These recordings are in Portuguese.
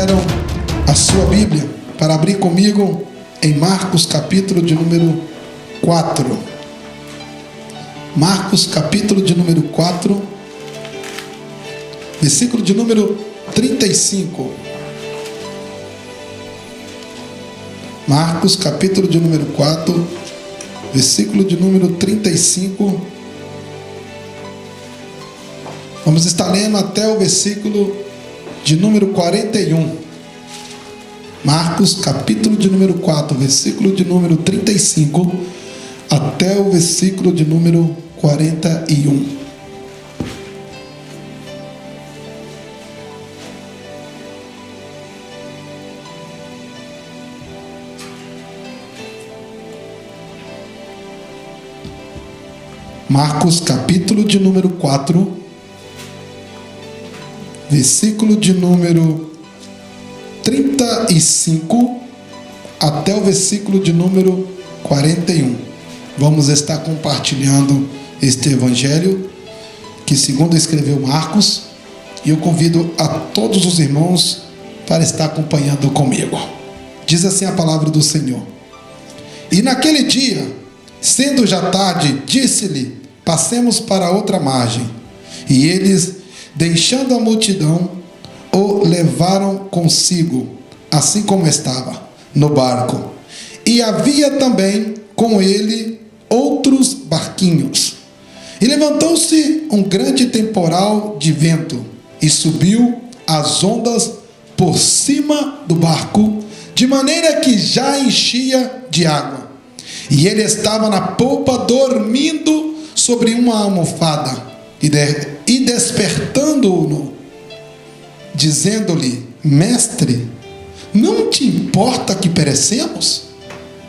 tiveram a sua Bíblia para abrir comigo em Marcos capítulo de número 4. Marcos capítulo de número 4, versículo de número 35. Marcos capítulo de número 4, versículo de número 35. Vamos estar lendo até o versículo de número 41. Marcos capítulo de número 4, versículo de número 35 até o versículo de número 41. Marcos capítulo de número 4, versículo de número 35 até o versículo de número 41. Vamos estar compartilhando este evangelho que segundo escreveu Marcos, e eu convido a todos os irmãos para estar acompanhando comigo. Diz assim a palavra do Senhor: E naquele dia, sendo já tarde, disse-lhe: Passemos para outra margem. E eles, deixando a multidão, o levaram consigo, assim como estava, no barco. E havia também com ele outros barquinhos. E levantou-se um grande temporal de vento, e subiu as ondas por cima do barco, de maneira que já enchia de água. E ele estava na polpa dormindo sobre uma almofada, e despertando-o, dizendo-lhe: Mestre, não te importa que perecemos?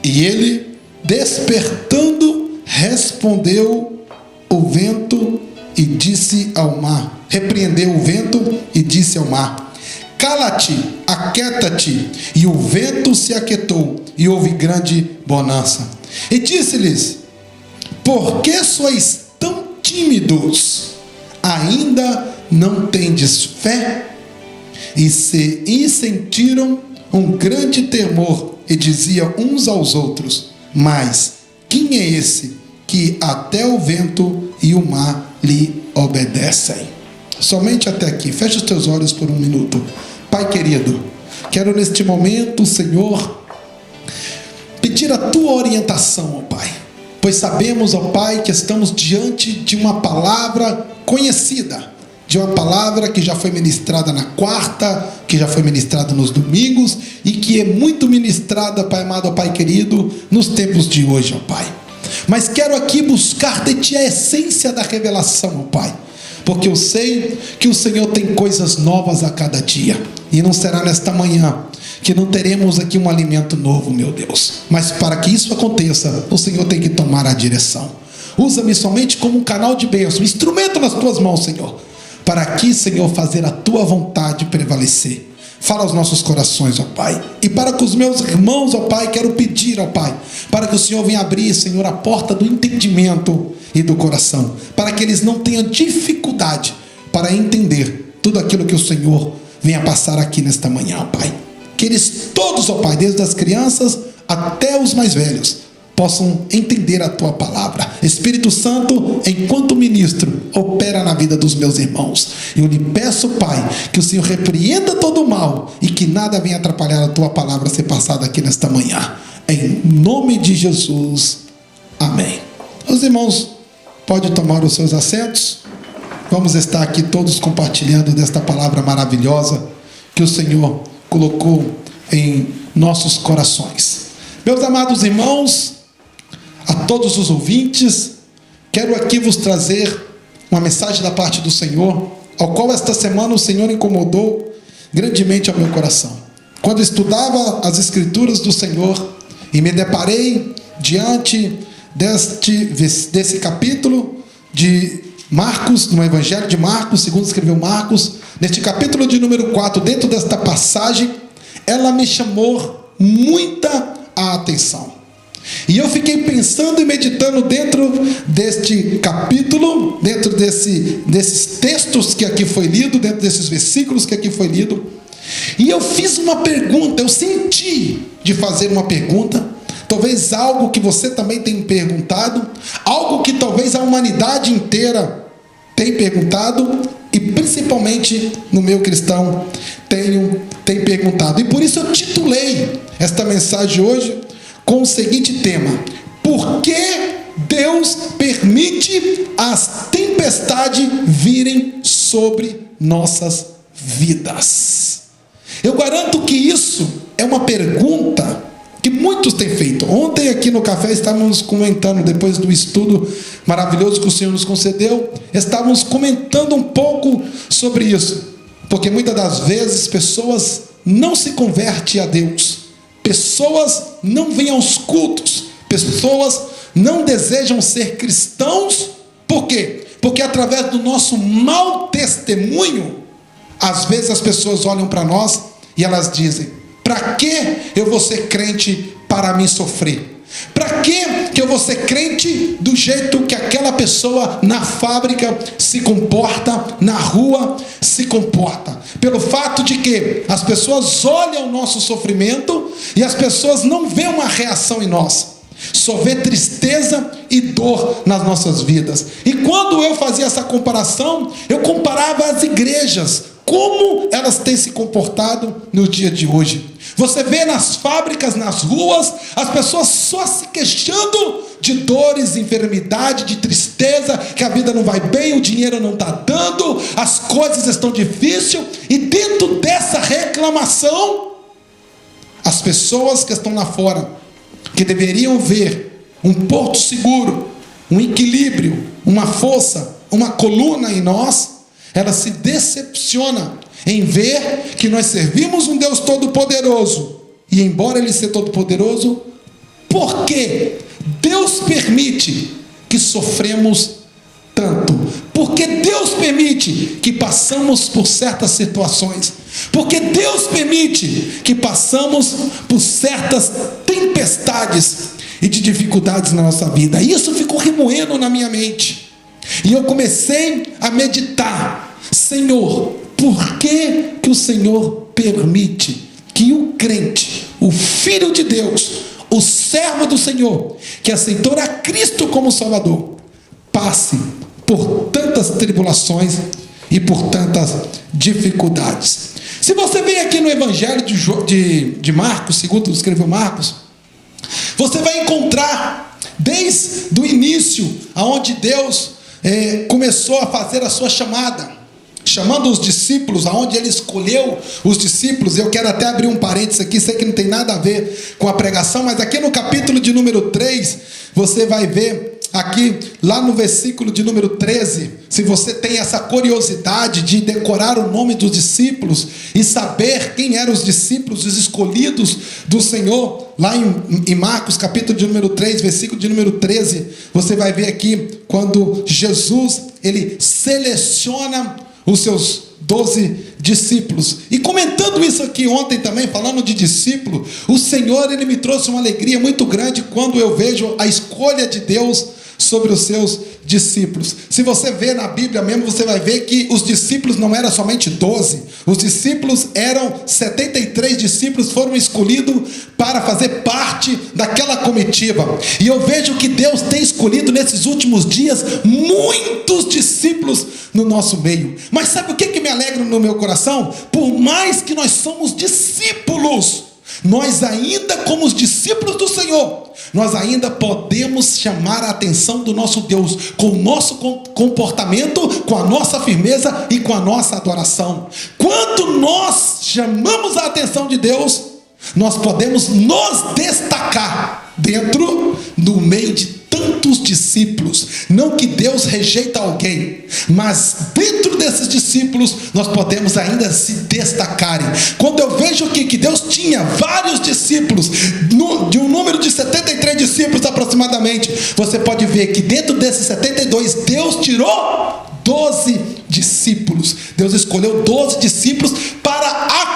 E ele, despertando, respondeu o vento e disse ao mar, repreendeu o vento e disse ao mar: Cala-te, aquieta-te. E o vento se aquietou, e houve grande bonança. E disse-lhes: Por que sois tão tímidos? Ainda não tendes fé? E sentiram um grande temor, e diziam uns aos outros: Mas quem é esse que até o vento e o mar lhe obedecem? Somente até aqui. Feche os teus olhos por um minuto. Pai querido, quero neste momento, Senhor, pedir a tua orientação, ó Pai, pois sabemos, ó Pai, que estamos diante de uma palavra conhecida, de uma palavra que já foi ministrada na quarta, que já foi ministrada nos domingos e que é muito ministrada, Pai amado, ó Pai querido, nos tempos de hoje, ó Pai. Mas quero aqui buscar de Ti a essência da revelação, ó Pai, porque eu sei que o Senhor tem coisas novas a cada dia, e não será nesta manhã que não teremos aqui um alimento novo, meu Deus. Mas para que isso aconteça, o Senhor tem que tomar a direção. Usa-me somente como um canal de bênção, um instrumento nas Tuas mãos, Senhor, para aqui, Senhor, fazer a Tua vontade prevalecer. Fala aos nossos corações, ó Pai. E para com os meus irmãos, ó Pai, quero pedir, ó Pai, para que o Senhor venha abrir, Senhor, a porta do entendimento e do coração, para que eles não tenham dificuldade para entender tudo aquilo que o Senhor venha passar aqui nesta manhã, ó Pai. Que eles todos, ó Pai, desde as crianças até os mais velhos, possam entender a Tua palavra. Espírito Santo, enquanto ministro, opera na vida dos meus irmãos. Eu lhe peço, Pai, que o Senhor repreenda todo o mal e que nada venha atrapalhar a Tua palavra ser passada aqui nesta manhã. Em nome de Jesus. Amém. Os irmãos podem tomar os seus assentos. Vamos estar aqui todos compartilhando desta palavra maravilhosa que o Senhor colocou em nossos corações. Meus amados irmãos, a todos os ouvintes, quero aqui vos trazer uma mensagem da parte do Senhor, ao qual esta semana o Senhor incomodou grandemente ao meu coração. Quando estudava as Escrituras do Senhor e me deparei diante desse capítulo de Marcos, no Evangelho de Marcos, segundo escreveu Marcos, neste capítulo de número 4, dentro desta passagem, ela me chamou muita a atenção. E eu fiquei pensando e meditando dentro deste capítulo, dentro desses textos que aqui foi lido, dentro desses versículos que aqui foi lido, E eu fiz uma pergunta, eu senti de fazer uma pergunta, talvez algo que você também tenha perguntado, algo que talvez a humanidade inteira tenha perguntado, e principalmente no meio cristão tem perguntado. E por isso eu titulei esta mensagem hoje com o seguinte tema: por que Deus permite as tempestades virem sobre nossas vidas? Eu garanto que isso é uma pergunta que muitos têm feito. Ontem aqui no café estávamos comentando, depois do estudo maravilhoso que o Senhor nos concedeu, estávamos comentando um pouco sobre isso, porque muitas das vezes pessoas não se convertem a Deus, pessoas não vêm aos cultos, pessoas não desejam ser cristãos. Por quê? Porque através do nosso mau testemunho, às vezes as pessoas olham para nós e elas dizem: para que eu vou ser crente para me sofrer? Para que eu vou ser crente do jeito que aquela pessoa na fábrica se comporta, na rua se comporta? Pelo fato de que as pessoas olham o nosso sofrimento e as pessoas não veem uma reação em nós, só vê tristeza e dor nas nossas vidas. E quando eu fazia essa comparação, eu comparava as igrejas, como elas têm se comportado no dia de hoje. Você vê nas fábricas, nas ruas, as pessoas só se queixando de dores, enfermidade, de tristeza, que a vida não vai bem, o dinheiro não está dando, as coisas estão difíceis. E dentro dessa reclamação, as pessoas que estão lá fora, que deveriam ver um porto seguro, um equilíbrio, uma força, uma coluna em nós, ela se decepciona em ver que nós servimos um Deus todo-poderoso. E embora Ele seja todo-poderoso, por que Deus permite que sofremos tanto? Porque Deus permite que passamos por certas situações? Porque Deus permite que passamos por certas tempestades e de dificuldades na nossa vida? Isso ficou remoendo na minha mente. E eu comecei a meditar: Senhor, por que o Senhor permite que o crente, o Filho de Deus, o servo do Senhor, que aceitou a Cristo como Salvador, passe por tantas tribulações e por tantas dificuldades? Se você vem aqui no Evangelho de Marcos, segundo escreveu Marcos, você vai encontrar desde o início, aonde Deus começou a fazer a sua chamada, chamando os discípulos, aonde Ele escolheu os discípulos. Eu quero até abrir um parênteses aqui, sei que não tem nada a ver com a pregação, mas aqui no capítulo de número 3, você vai ver aqui, lá no versículo de número 13, se você tem essa curiosidade de decorar o nome dos discípulos e saber quem eram os discípulos, os escolhidos do Senhor, lá em Marcos capítulo de número 3, versículo de número 13, você vai ver aqui quando Jesus, Ele seleciona os seus 12 discípulos. E comentando isso aqui ontem também, falando de discípulo, o Senhor, Ele me trouxe uma alegria muito grande quando eu vejo a escolha de Deus sobre os seus discípulos. Se você vê na Bíblia mesmo, você vai ver que os discípulos não eram somente 12, os discípulos eram 73 discípulos, foram escolhidos para fazer parte daquela comitiva. E eu vejo que Deus tem escolhido nesses últimos dias muitos discípulos no nosso meio. Mas sabe o que me alegra no meu coração? Por mais que nós somos discípulos, nós ainda, como os discípulos do Senhor, nós ainda podemos chamar a atenção do nosso Deus com o nosso comportamento, com a nossa firmeza e com a nossa adoração. Quando nós chamamos a atenção de Deus, nós podemos nos destacar dentro do meio de tantos discípulos. Não que Deus rejeita alguém, mas dentro desses discípulos nós podemos ainda se destacarem. Quando eu vejo aqui que Deus tinha vários discípulos, de um número de 73 discípulos aproximadamente, você pode ver que dentro desses 72 Deus tirou 12 discípulos. Deus escolheu 12 discípulos para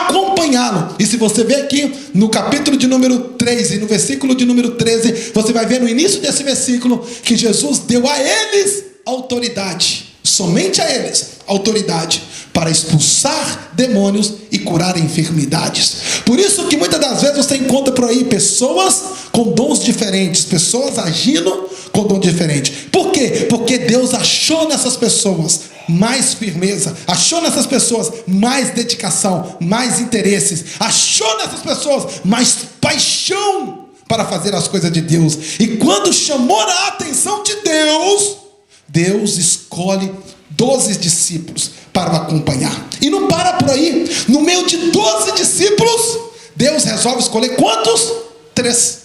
acompanhá-lo. E se você ver aqui no capítulo de número 3 e no versículo de número 13, você vai ver no início desse versículo que Jesus deu a eles autoridade somente a eles, autoridade para expulsar demônios e curar enfermidades. Por isso que muitas das vezes você encontra por aí pessoas com dons diferentes, pessoas agindo com dom diferente. Por quê? Porque Deus achou nessas pessoas mais firmeza, achou nessas pessoas mais dedicação, mais interesses, achou nessas pessoas mais paixão para fazer as coisas de Deus. E quando chamou a atenção de Deus, Deus escolhe 12 discípulos para o acompanhar. E não para por aí. No meio de 12 discípulos, Deus resolve escolher quantos? 3.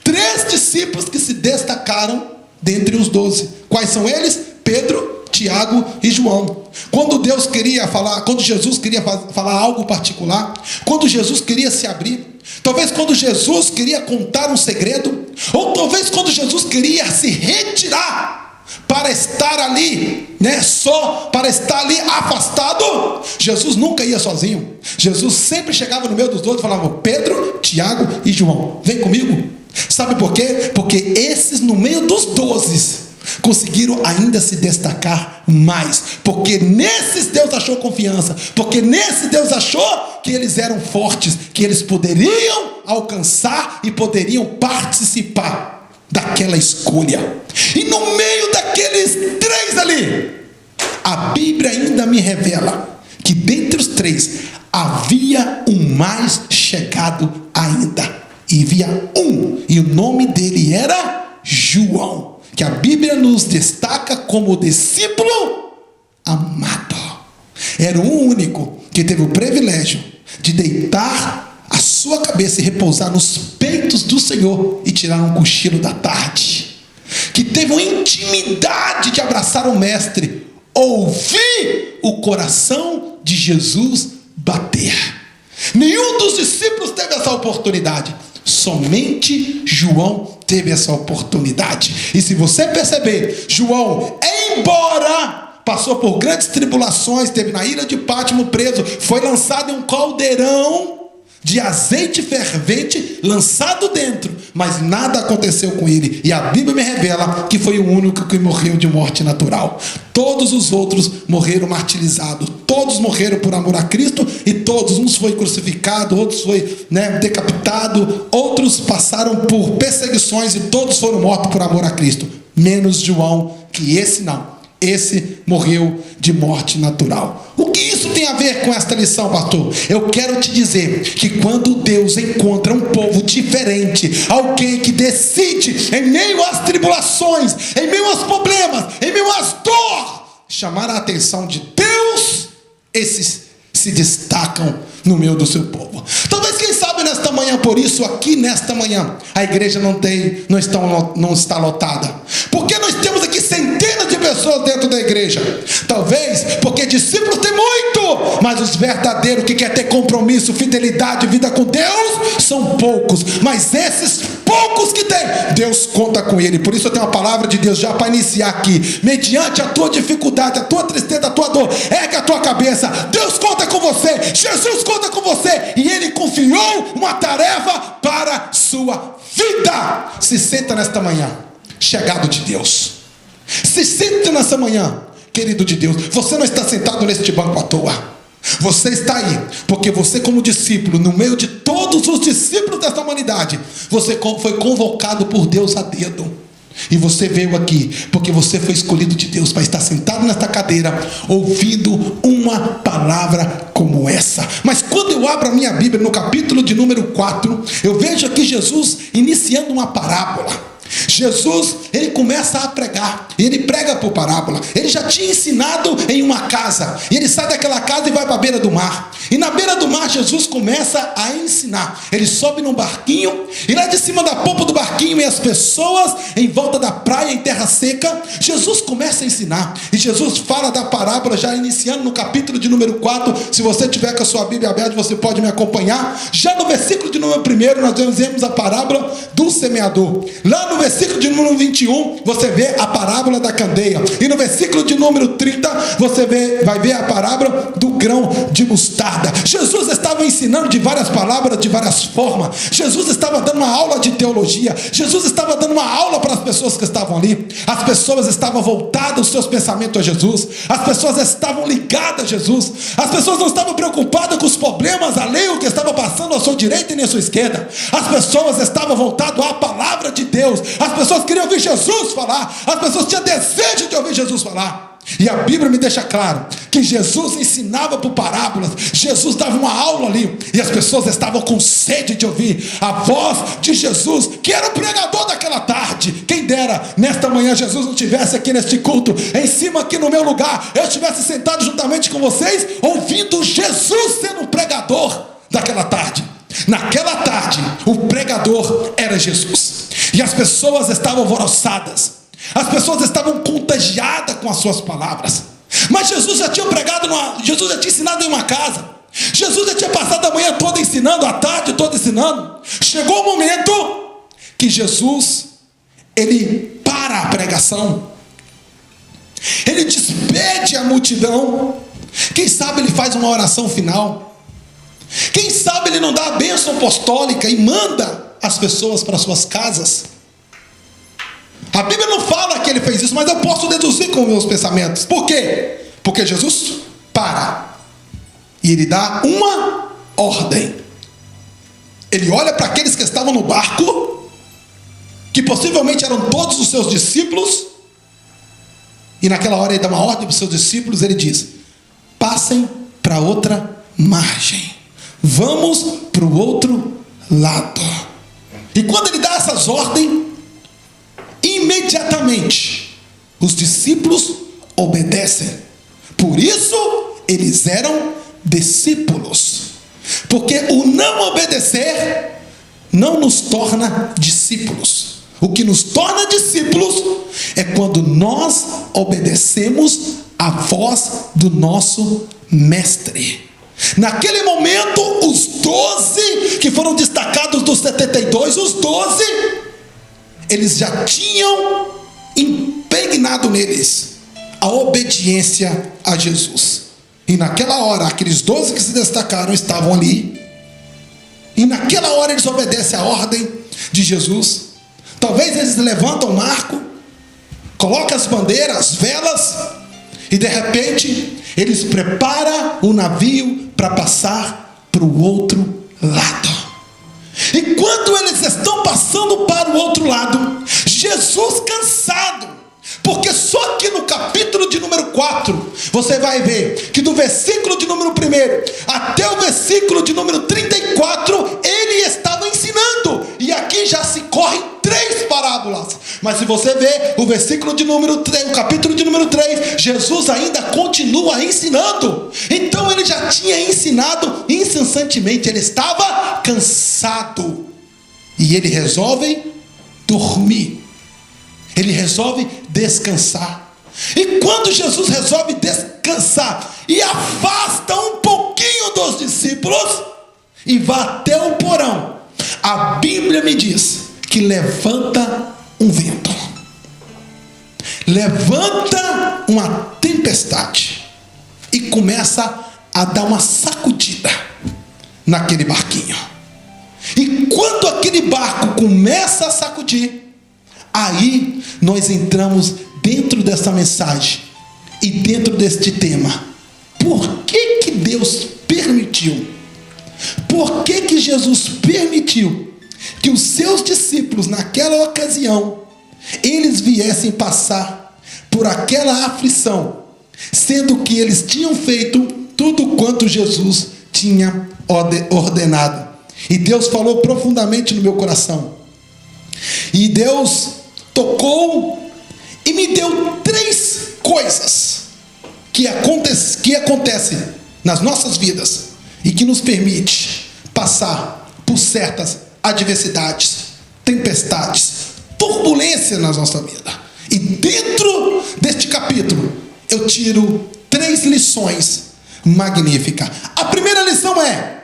3 discípulos que se destacaram dentre os 12. Quais são eles? Pedro, Tiago e João. Quando Deus queria falar, quando Jesus queria falar algo particular, quando Jesus queria se abrir, talvez quando Jesus queria contar um segredo, ou talvez quando Jesus queria se retirar para estar ali, só para estar ali afastado, Jesus nunca ia sozinho. Jesus sempre chegava no meio dos 12 e falava: Pedro, Tiago e João, vem comigo. Sabe por quê? Porque esses no meio dos 12 conseguiram ainda se destacar mais, porque nesses Deus achou confiança, porque nesses Deus achou que eles eram fortes, que eles poderiam alcançar e poderiam participar daquela escolha. E no meio daqueles 3 ali, a Bíblia ainda me revela que dentre os 3 havia um mais chegado ainda, e havia um, e o nome dele era João, que a Bíblia nos destaca como discípulo amado. Era o único que teve o privilégio de deitar a sua cabeça e repousar nos peitos do Senhor e tirar um cochilo da tarde, que teve uma intimidade de abraçar o Mestre, ouvir o coração de Jesus bater. Nenhum dos discípulos teve essa oportunidade, somente João teve essa oportunidade. E se você perceber, João, embora passou por grandes tribulações, esteve na ilha de Pátimo preso, foi lançado em um caldeirão de azeite fervente, lançado dentro, mas nada aconteceu com ele. E a Bíblia me revela que foi o único que morreu de morte natural. Todos os outros morreram martirizados, todos morreram por amor a Cristo, e todos, uns foi crucificado, outros foi decapitado, outros passaram por perseguições, e todos foram mortos por amor a Cristo, menos João, que esse não. Esse morreu de morte natural. O que isso tem a ver com esta lição, pastor? Eu quero te dizer que quando Deus encontra um povo diferente, alguém que decide, em meio às tribulações, em meio aos problemas, em meio às dores, chamar a atenção de Deus, esses se destacam no meio do seu povo. Talvez, quem sabe, nesta manhã, por isso, aqui nesta manhã, a igreja não está lotada. Porque nós temos aqui centenas de pessoas dentro da igreja. Talvez porque discípulos tem muito, mas os verdadeiros que querem ter compromisso, fidelidade, vida com Deus, são poucos. Mas esses poucos que tem, Deus conta com ele. Por isso eu tenho uma palavra de Deus já para iniciar aqui. Mediante a tua dificuldade, a tua tristeza, a tua dor, ergue a tua cabeça. Deus conta com você, Jesus conta com você, e ele confiou uma tarefa para a sua vida. Se senta nesta manhã, chegado de Deus. Se senta nessa manhã, querido de Deus. Você não está sentado neste banco à toa. Você está aí porque você, como discípulo, no meio de todos os discípulos desta humanidade, você foi convocado por Deus a dedo. E você veio aqui porque você foi escolhido de Deus para estar sentado nesta cadeira, ouvindo uma palavra como essa. Mas quando eu abro a minha Bíblia no capítulo de número 4, eu vejo aqui Jesus iniciando uma parábola. Jesus, ele começa a pregar, e ele prega por parábola. Ele já tinha ensinado em uma casa, e ele sai daquela casa e vai para a beira do mar. E na beira do mar Jesus começa a ensinar. Ele sobe num barquinho, e lá de cima da polpa do barquinho e as pessoas em volta da praia, em terra seca, Jesus começa a ensinar. E Jesus fala da parábola já iniciando no capítulo de número 4. Se você tiver com a sua Bíblia aberta, você pode me acompanhar. Já no versículo de número 1, nós vemos a parábola do semeador. Lá no versículo versículo de número 21, você vê a parábola da candeia. E no versículo de número 30, você vai ver a parábola do grão de mostarda. Jesus estava ensinando de várias palavras, de várias formas. Jesus estava dando uma aula de teologia. Jesus estava dando uma aula para as pessoas que estavam ali. As pessoas estavam voltadas os seus pensamentos a Jesus. As pessoas estavam ligadas a Jesus. As pessoas não estavam preocupadas com os problemas alheios que estavam passando à sua direita e nem à sua esquerda. As pessoas estavam voltadas à palavra de Deus. As pessoas queriam ouvir Jesus falar. As pessoas tinham desejo de ouvir Jesus falar. E a Bíblia me deixa claro que Jesus ensinava por parábolas. Jesus dava uma aula ali, e as pessoas estavam com sede de ouvir a voz de Jesus, que era o pregador daquela tarde. Quem dera nesta manhã Jesus não estivesse aqui neste culto, em cima aqui no meu lugar, eu estivesse sentado juntamente com vocês, ouvindo Jesus sendo o pregador daquela tarde. Naquela tarde, o pregador era Jesus, e as pessoas estavam alvoroçadas. As pessoas estavam contagiadas com as suas palavras. Mas Jesus já tinha pregado, Jesus já tinha ensinado em uma casa. Jesus já tinha passado a manhã toda ensinando, a tarde toda ensinando. Chegou o momento que Jesus, ele para a pregação. Ele despede a multidão. Quem sabe ele faz uma oração final. Quem sabe ele não dá a bênção apostólica e manda as pessoas para suas casas. A Bíblia não fala que ele fez isso, mas eu posso deduzir com meus pensamentos. Por quê? Porque Jesus para e ele dá uma ordem. Ele olha para aqueles que estavam no barco, que possivelmente eram todos os seus discípulos, e naquela hora ele dá uma ordem para os seus discípulos. Ele diz: passem para outra margem, vamos para o outro lado. E quando ele dá essas ordens, imediatamente os discípulos obedecem. Por isso eles eram discípulos, porque o não obedecer não nos torna discípulos. O que nos torna discípulos é quando nós obedecemos a voz do nosso mestre. Naquele momento, os 12 que foram destacados dos 72, os 12, eles já tinham impregnado neles a obediência a Jesus. E naquela hora, aqueles 12 que se destacaram estavam ali. E naquela hora eles obedecem a ordem de Jesus. Talvez eles levantam o marco, colocam as bandeiras, as velas, e de repente eles preparam o navio para passar para o outro lado. E quando eles estão passando para o outro lado, Jesus cansado, porque só aqui no capítulo de número 4, você vai ver que do versículo de número 1 até o versículo de número 34, ele estava ensinando, e aqui já se correm 3 parábolas. Mas se você ver o versículo de número 3, o capítulo de número 3, Jesus ainda continua ensinando. Então ele já tinha ensinado incessantemente, ele estava cansado, e ele resolve dormir. Ele resolve descansar. E quando Jesus resolve descansar e afasta um pouquinho dos discípulos e vai até o porão, a Bíblia me diz que levanta um vento, levanta uma tempestade e começa a dar uma sacudida naquele barquinho. E quando aquele barco começa a sacudir, aí nós entramos dentro dessa mensagem e dentro deste tema. Por que Deus permitiu? Por que Jesus permitiu que os seus discípulos naquela ocasião eles viessem passar por aquela aflição, sendo que eles tinham feito tudo quanto Jesus tinha ordenado? E Deus falou profundamente no meu coração. E Deus tocou e me deu 3 coisas que acontecem nas nossas vidas e que nos permite passar por certas adversidades, tempestades, turbulência na nossa vida. E dentro deste capítulo eu tiro 3 lições magníficas. A primeira lição é: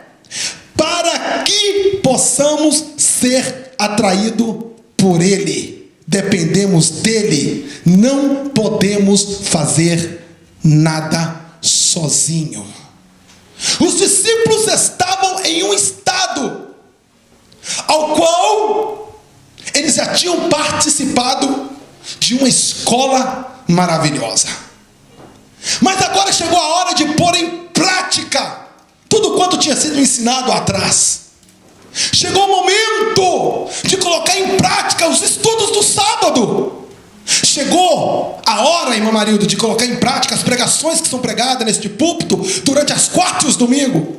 para que possamos ser atraídos por Ele. dependemos dele, não podemos fazer nada sozinho. Os discípulos estavam em um estado ao qual eles já tinham participado de uma escola maravilhosa, mas agora chegou a hora de pôr em prática tudo quanto tinha sido ensinado atrás. Chegou o momento de colocar em prática os estudos do sábado. Chegou a hora, irmã Marilda, de colocar em prática as pregações que são pregadas neste púlpito durante as quartas e os domingos.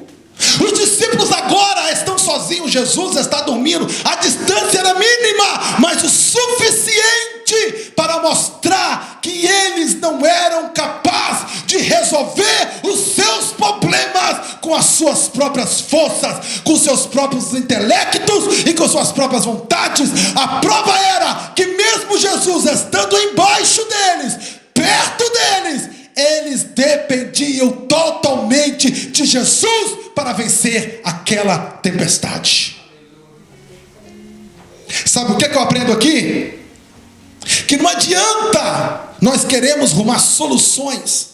Os discípulos agora estão sozinhos, Jesus está dormindo, a distância era mínima, mas o suficiente para mostrar que eles não eram capazes de resolver os seus problemas com as suas próprias forças, com seus próprios intelectos e com suas próprias vontades. A prova era que mesmo Jesus estando embaixo deles, perto deles, eles dependiam totalmente de Jesus para vencer aquela tempestade. Sabe o que eu aprendo aqui? Que não adianta nós queremos rumar soluções.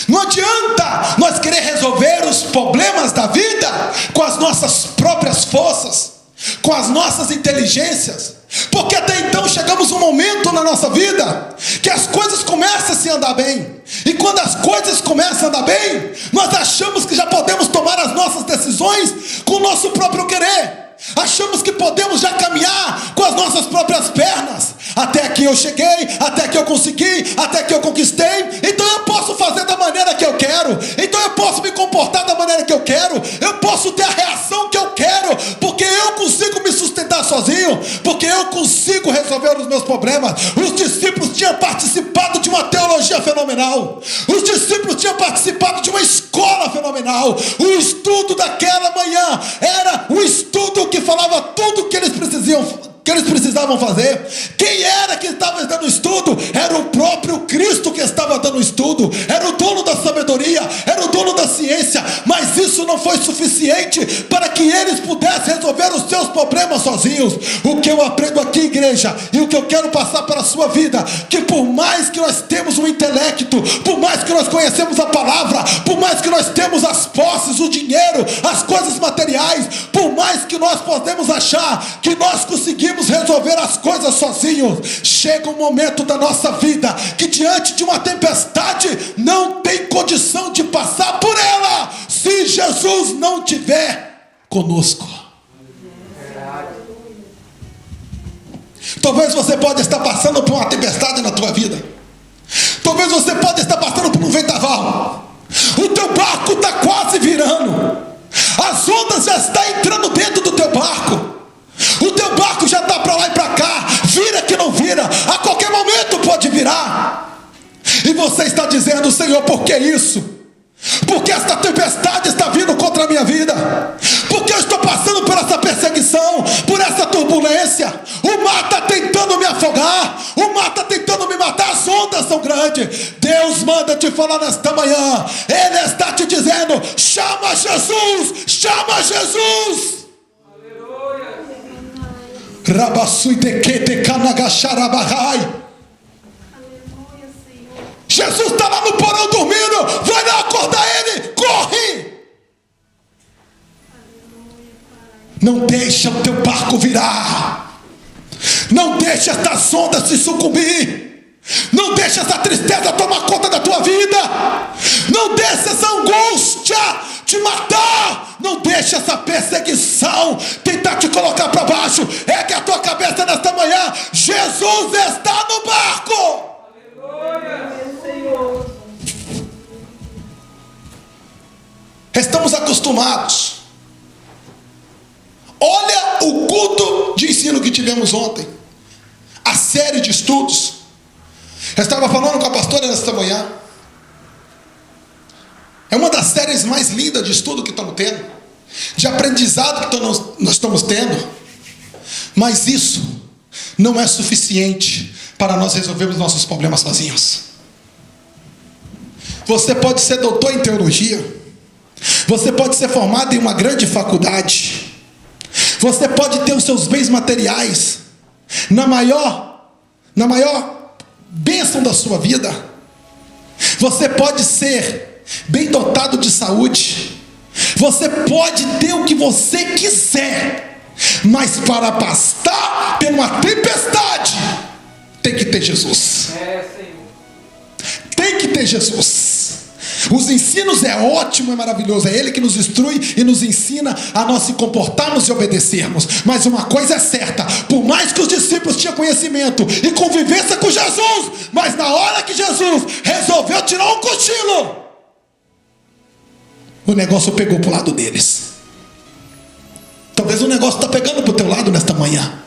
Não adianta nós querer resolver os problemas da vida com as nossas próprias forças, com as nossas inteligências. Porque até então chegamos um momento na nossa vida que as coisas começam a se andar bem. E quando as coisas começam a andar bem, nós achamos que já podemos tomar as nossas decisões com o nosso próprio querer. Achamos que podemos já caminhar com as nossas próprias pernas. Até aqui eu cheguei, até aqui eu consegui, até aqui eu conquistei. Então eu posso fazer da maneira que eu quero. Então eu posso me comportar da maneira que eu quero. Eu posso ter a reação que eu quero, porque eu consigo me sustentar sozinho, porque eu consigo resolver os meus problemas. Os discípulos tinham participado de uma teologia fenomenal. Os discípulos tinham participado de uma escola fenomenal. O estudo daquela manhã era o estudo que falava tudo o que eles precisavam fazer. Quem era que estava dando estudo? Era o próprio Cristo que estava dando estudo. Era o dono da sabedoria, era o dono da ciência. Mas isso não foi suficiente para que eles pudessem resolver os seus problemas sozinhos. O que eu aprendo aqui, igreja, e o que eu quero passar para a sua vida, que por mais que nós temos um intelecto, por mais que nós conhecemos a palavra, por mais que nós temos as posses, o dinheiro, as coisas materiais, por mais que nós podemos achar que nós conseguimos resolver as coisas sozinhos, chega um momento da nossa vida que diante de uma tempestade não tem condição de passar por ela se Jesus não tiver conosco. Talvez você pode estar passando por uma tempestade na tua vida. Talvez você pode estar passando por um vendaval. O teu barco está quase virando. As ondas já estão entrando dentro do teu barco. O teu barco já está para lá e para cá. Vira que não vira. A qualquer momento pode virar. E você está dizendo: Senhor, por que isso? Porque esta tempestade está vindo contra a minha vida. Porque eu estou passando por essa perseguição, por essa turbulência. O mar está tentando me afogar. O mar está tentando me matar. As ondas são grandes. Deus manda te falar nesta manhã. Ele está te dizendo: chama Jesus. Chama Jesus. Jesus está lá no porão dormindo. Vai lá acordar ele. Corre. Não deixa o teu barco virar. Não deixa estas ondas se sucumbir. Não deixa essa tristeza tomar conta da tua vida. Não deixa essa angústia te matar. Não deixa essa perseguição tentar te colocar para baixo. Ergue a tua cabeça nesta manhã. Jesus está no barco. Estamos acostumados. Olha o culto de ensino que tivemos ontem. A série de estudos. Eu estava falando com a pastora nesta manhã. É uma das séries mais lindas de estudo que estamos tendo, de aprendizado que nós estamos tendo. Mas isso não é suficiente para nós resolvermos nossos problemas sozinhos. Você pode ser doutor em teologia, você pode ser formado em uma grande faculdade, você pode ter os seus bens materiais na maior na maior bênção da sua vida. Você pode ser bem dotado de saúde, você pode ter o que você quiser, mas para passar por uma tempestade, tem que ter Jesus. Tem que ter Jesus. Os ensinos é ótimo, é maravilhoso, é Ele que nos instrui e nos ensina a nós se comportarmos e obedecermos. Mas uma coisa é certa: por mais que os discípulos tinham conhecimento e convivência com Jesus, mas na hora que Jesus resolveu tirar um cochilo, o negócio pegou para o lado deles. Talvez o negócio está pegando para o teu lado nesta manhã.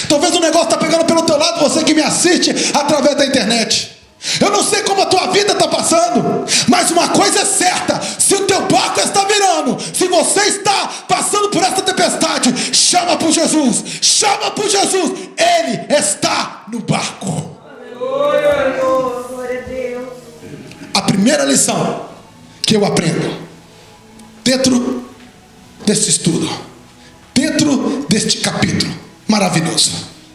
Talvez o negócio está pegando pelo teu lado, você que me assiste através da internet. Eu não sei como a tua vida está passando, mas uma coisa é certa: se o teu barco está virando, se você está passando por essa tempestade, chama por Jesus, chama por Jesus, Ele está no barco. Glória a Deus. A primeira lição que eu aprendo dentro deste estudo, dentro deste capítulo maravilhoso: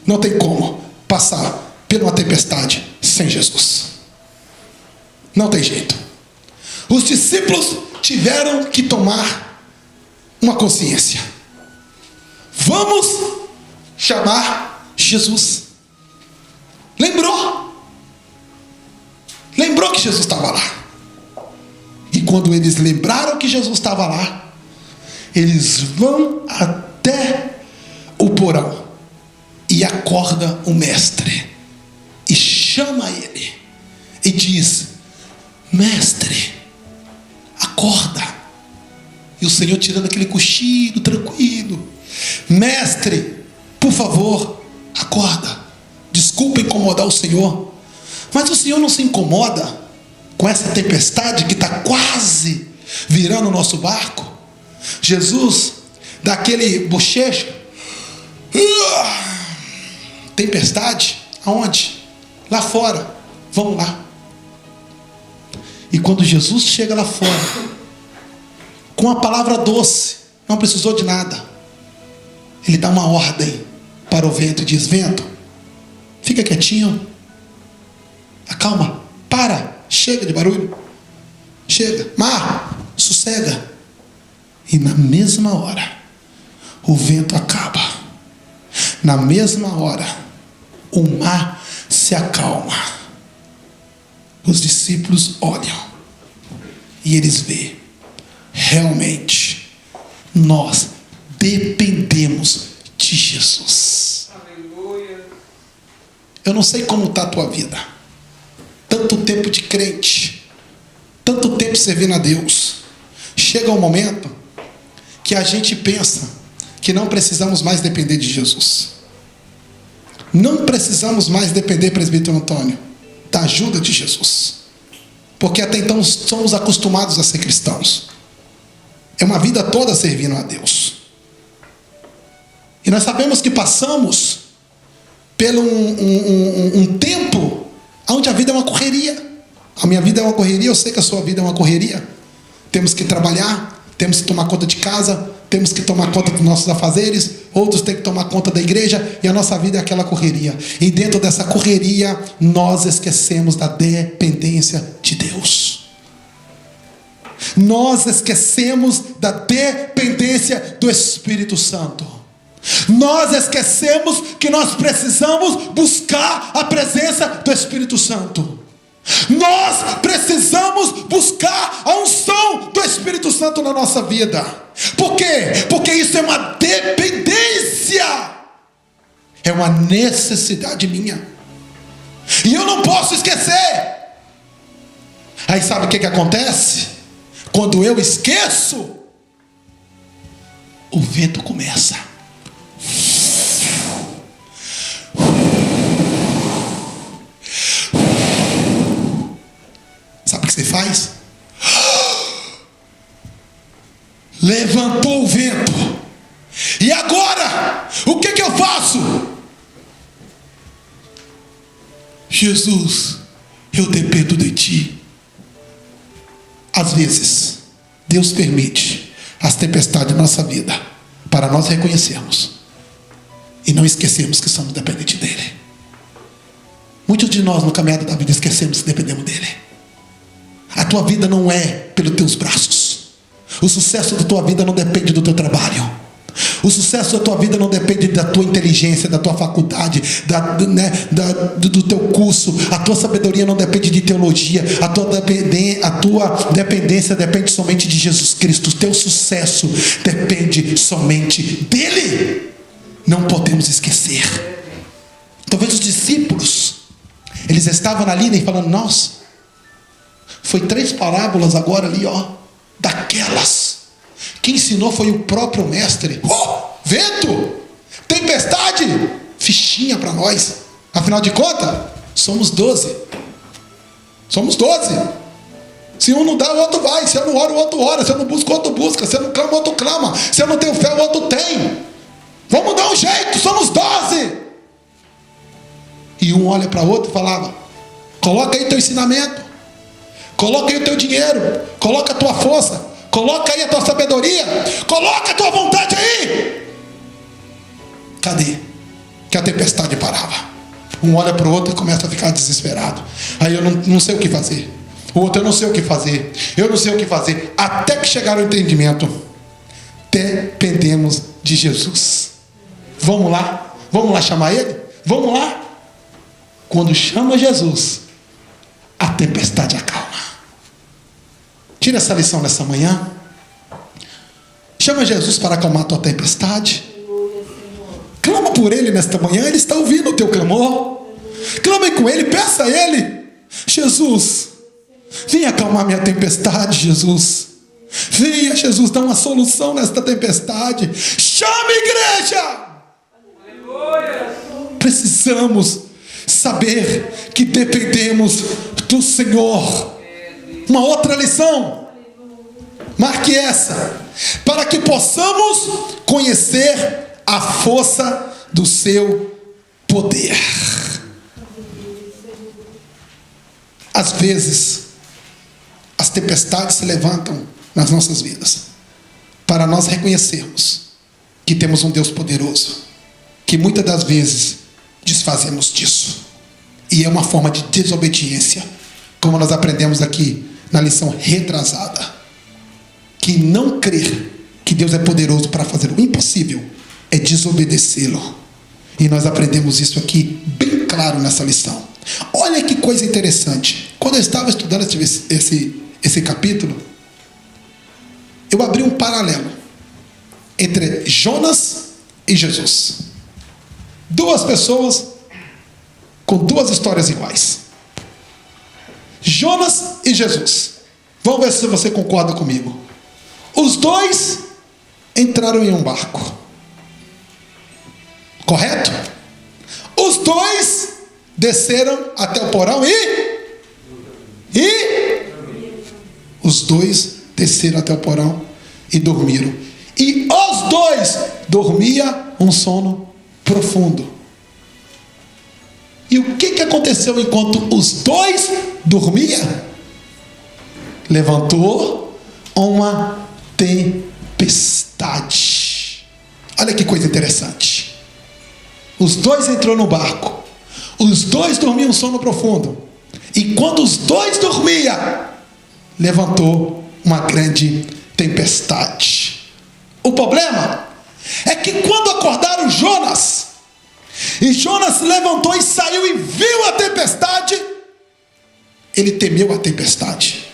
não tem como passar por uma tempestade sem Jesus. Não tem jeito. Os discípulos tiveram que tomar uma consciência. Vamos chamar Jesus. Lembrou que Jesus estava lá. E quando eles lembraram que Jesus estava lá, eles vão até o porão e acorda o mestre e chama ele e diz: mestre, acorda. E o Senhor, tirando aquele cochilo tranquilo: mestre, por favor, acorda. Desculpa incomodar o Senhor, mas o Senhor não se incomoda com essa tempestade que está quase virando o nosso barco? Jesus dá aquele bochecho: tempestade? Aonde? Lá fora. Vamos lá. E quando Jesus chega lá fora, com a palavra doce, não precisou de nada, Ele dá uma ordem para o vento e diz: vento, fica quietinho, acalma, para, chega de barulho, chega, mar, sossega. E na mesma hora o vento acaba, na mesma hora o mar se acalma. Os discípulos olham e eles veem: realmente nós dependemos de Jesus. Aleluia. Eu não sei como está a tua vida. Tanto tempo de crente, tanto tempo servindo a Deus. Chega um momento que a gente pensa que não precisamos mais depender de Jesus. Não precisamos mais depender, presbítero Antônio, da ajuda de Jesus, porque até então somos acostumados a ser cristãos. É uma vida toda servindo a Deus. E nós sabemos que passamos por um tempo onde a vida é uma correria. A minha vida é uma correria, eu sei que a sua vida é uma correria. Temos que trabalhar, temos que tomar conta de casa, temos que tomar conta dos nossos afazeres, outros têm que tomar conta da igreja, e a nossa vida é aquela correria. E dentro dessa correria, nós esquecemos da dependência de Deus. Nós esquecemos da dependência do Espírito Santo. Nós esquecemos que nós precisamos buscar a presença do Espírito Santo. Nós precisamos buscar a unção do Espírito Santo na nossa vida. Por quê? Porque isso é uma dependência, é uma necessidade minha, e eu não posso esquecer. Aí sabe o que acontece? Quando eu esqueço, o vento começa. Sabe o que você faz? Levantou o vento. E agora? O que eu faço? Jesus, eu dependo de Ti. Às vezes, Deus permite as tempestades da nossa vida para nós reconhecermos e não esquecermos que somos dependentes dEle. Muitos de nós no caminhada da vida esquecemos que dependemos dele. A tua vida não é pelos teus braços. O sucesso da tua vida não depende do teu trabalho. O sucesso da tua vida não depende da tua inteligência, da tua faculdade, do teu curso. A tua sabedoria não depende de teologia. A tua dependência depende somente de Jesus Cristo. O teu sucesso depende somente dele. Não podemos esquecer. Talvez os discípulos, eles estavam ali e falando: nossa, foi 3 parábolas agora ali, daquelas. Quem ensinou foi o próprio mestre. Vento, tempestade, fichinha para nós. Afinal de contas, somos 12. Somos 12. Se um não dá, o outro vai. Se eu não oro, o outro ora. Se eu não busco, o outro busca. Se eu não clamo, o outro clama. Se eu não tenho fé, o outro tem. Vamos dar um jeito, somos 12. E um olha para o outro e falava: coloca aí teu ensinamento, coloca aí o teu dinheiro, coloca a tua força, coloca aí a tua sabedoria, coloca a tua vontade aí. Cadê? Que a tempestade parava. Um olha para o outro e começa a ficar desesperado. Aí eu não sei o que fazer. O outro: eu não sei o que fazer. Eu não sei o que fazer. Até que chegar ao entendimento: dependemos de Jesus. Vamos lá chamar ele? Vamos lá. Quando chama Jesus, a tempestade acalma. Tira essa lição nessa manhã. Chama Jesus para acalmar a tua tempestade. Clama por ele nesta manhã. Ele está ouvindo o teu clamor. Clame com ele, peça a ele: Jesus, venha acalmar minha tempestade. Jesus, venha, Jesus, dar uma solução nesta tempestade. Chame, igreja. Precisamos saber que dependemos do Senhor. Uma outra lição, marque essa: para que possamos conhecer a força do seu poder. Às vezes, as tempestades se levantam nas nossas vidas para nós reconhecermos que temos um Deus poderoso, que muitas das vezes desfazemos disso. E é uma forma de desobediência, como nós aprendemos aqui na lição retrasada. Que não crer que Deus é poderoso para fazer o impossível é desobedecê-lo. E nós aprendemos isso aqui bem claro nessa lição. Olha que coisa interessante. Quando eu estava estudando esse capítulo, eu abri um paralelo entre Jonas e Jesus. 2 pessoas com 2 histórias iguais. Jonas e Jesus. Vamos ver se você concorda comigo. Os 2 entraram em um barco. Correto? Os 2 desceram até o porão os 2 desceram até o porão e dormiram. E os 2 dormiam um sono profundo. E o que aconteceu enquanto os 2 dormiam? Levantou uma tempestade. Olha que coisa interessante. Os 2 entrou no barco. Os 2 dormiam um sono profundo. E quando os 2 dormiam, levantou uma grande tempestade. O problema é que quando acordaram Jonas, e Jonas levantou e saiu e viu a tempestade, ele temeu a tempestade.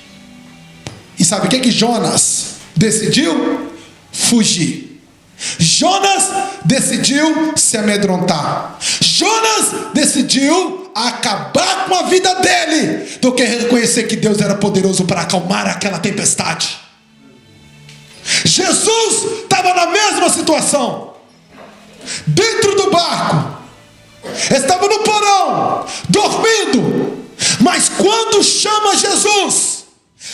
E sabe o que Jonas decidiu? Fugir. Jonas decidiu se amedrontar. Jonas decidiu acabar com a vida dele do que reconhecer que Deus era poderoso para acalmar aquela tempestade. Jesus estava na mesma situação, dentro do barco, estava no porão, dormindo. Mas quando chama Jesus,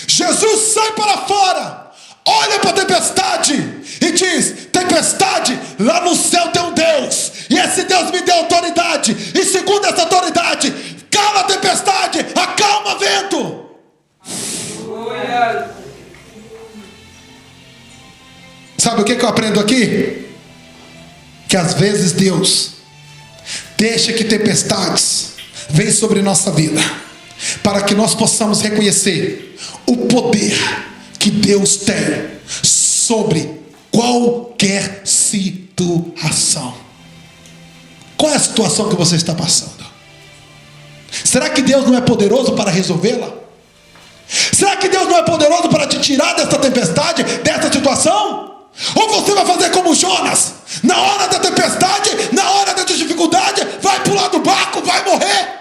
Jesus sai para fora, olha para a tempestade e diz: tempestade, lá no céu tem um Deus, e esse Deus me deu autoridade, e segundo essa autoridade, cala a tempestade, acalma o vento. Sabe o que eu aprendo aqui? Que às vezes Deus deixa que tempestades vem sobre nossa vida, para que nós possamos reconhecer o poder que Deus tem sobre qualquer situação. Qual é a situação que você está passando? Será que Deus não é poderoso para resolvê-la? Será que Deus não é poderoso para te tirar dessa tempestade, dessa situação? Ou você vai fazer como Jonas, na hora da tempestade, na hora da dificuldade, vai pular do barco, vai morrer?